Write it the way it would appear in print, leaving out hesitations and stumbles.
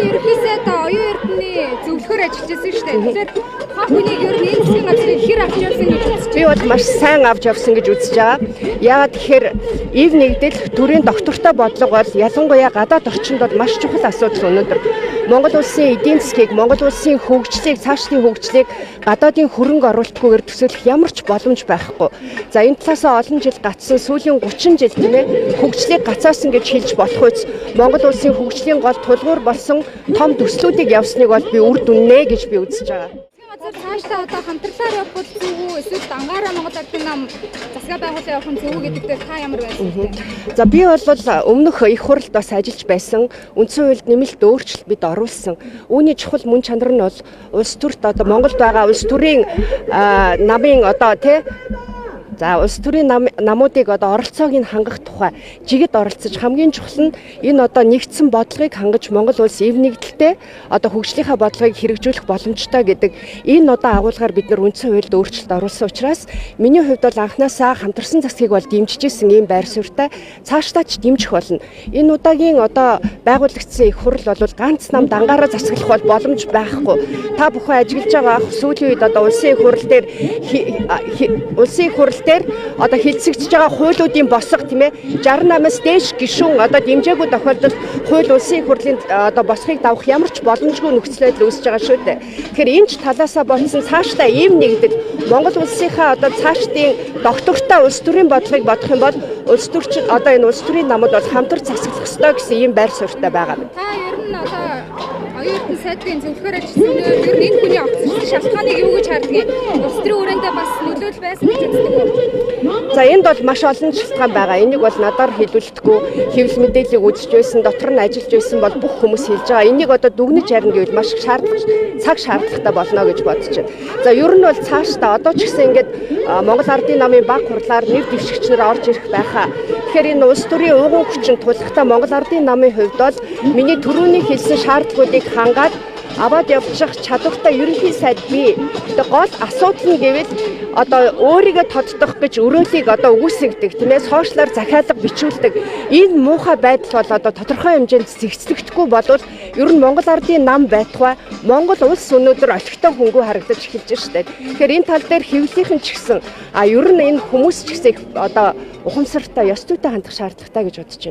ерөнхийдөө оюун эрдэнэний зөвлөхөр ажиллаж байсан шүү дээ. Тэгэхээр та бүнийг ер нь энэ засгийн газрыг хэр авч явсан гэж үзэж байна? Би бол маш сайн авч явсан гэж үзэж байгаа. Яагаад тэгэхээр ив нэгдэл төрийн доктортой бодлого бол ялангуяа гадаад орчинд бол маш чухал асуудал өнөөдөр. Монгол улсын эдийн засгийг, Монгол улсын хөгжлийг, цаашдын хөгжлийг гадаадын хөрөнгө оруулалтгүйгээр төсөөлөх ямар ч боломж байхгүй. За энэ талаасаа олон жил гацсан сүүлийн 30 жил тийм ээ хөгжлийг гацаасан гэж хэлж болох үс Монгол улсын хөгжлийн гол тулгуур болсон том төслүүдийг явсныг бол би үр дүннэ гэж би үзэж байгаа. Цаашдаа одоо хамтарлаар явах бол зөв үү? Эсвэл дангаараа Монгол Ардын нам засгаа байгуулалт явах нь зөв үү гэдэгт та ямар байсан бэ? За би бол өмнөх их хурлд бас ажиллаж байсан. Үндсэн хуульд нэмэлт өөрчлөлт бид оруулсан. Үүний чухал мөн чанар нь бол улс төрт одоо Монголд байгаа улс төрийн намын одоо тий за улс төрийн намуудыг одоо оролцоог нь хангах тухай жигэд оролцож хамгийн чухал нь энэ одоо нэгдсэн бодлогыг хангаж Монгол улс ив нэгдэлтэй одоо хөгжлийнхаа бодлогыг хэрэгжүүлэх боломжтой гэдэг энэ одоо агуулгаар бид нар үндсэн хуульд өөрчлөлт оруулсан учраас миний хувьд бол анхнаасаа хамтарсан засгийг бол дэмжиж исэн ийм байр суурьтай цаашдаа ч дэмжих болно. Энэ удаагийн одоо байгуулагдсан их хурл бол ганц нам дангаараа засаглах бол боломж байхгүй. Та бүхэн ажиглаж байгаа сүүлийн үед одоо улсын их хурл дээр одоо хэлцэгдэж байгаа хуулиудын босго тийм ээ 68-аас дээш гишүүн одоо дэмжээгүй тохиолдолд хууль улсын их хурлын одоо босхийг давах ямар ч боломжгүй нөхцөл байдал үүсэж байгаа шүү дээ. Тэгэхээр энэ ч талаасаа болсон цаашдаа ийм нэгдэл Монгол улсынхаа одоо цаашдын доктортой улс төрийн бодлогыг бодох юм бол улс төрчин одоо энэ улс төрийн намууд бол хамтар засаглах ёстой гэсэн ийм байр суурьтай байгаа. Та ер нь одоо оюун эрдэнэ сайдын зөвлөхөр ажилласан ер нь энэ хүний огцсон шалтгааныг юу гэж хардгийг улс төрийн хүрээндээ бас нөлөөлөл байсан гэж үздэг үү? За энд бол маш олон шалтгаан байгаа. Энийг бол надаар хэлүүлэхгүй хэвлэл мэдээллийг үзэж байсан, дотор нь ажиллаж байсан бол бүх хүмүүс хэлж байгаа. Энийг одоо дүгнэж харна гэвэл маш цаг шаардлагатай болно гэж бодож байна. За ер нь бол цаашдаа одоо ч гэсэн ингээд Монгол Ардын намын баг хурлаар нэр дэвшигч нар орж ирэх байхаа. Тэгэхээр энэ улс төрийн уугуун хүчин тулахтаа Монгол Ардын намын хувьд бол миний түрүүний хэлсэн шаардлагуудыг хангаад аваад явчих чадвартай ерөнхий сайд бий. Тэгээ гол асуудал нь гэвэл одоо өөрийгөө тоддох гэж өрөөлийг одоо үгүйсгдэг тийм ээ сошиалар захиалга бичүүлдэг. Энэ муухай байдал бол одоо тодорхой хэмжээнд зэгцлэгдэхгүй болвол ер нь Монгол Ардын нам байтугай Монгол улс өнөөдөр олигтой хөнгөө харагдаж эхэлж штэ. Тэгэхээр энэ тал дээр хэвлэлийнхэн ч гэсэн ер нь энэ хүмүүс ч гэсэн одоо ухамсартай ёс зүйтэй хандах шаардлагатай гэж бодож байна.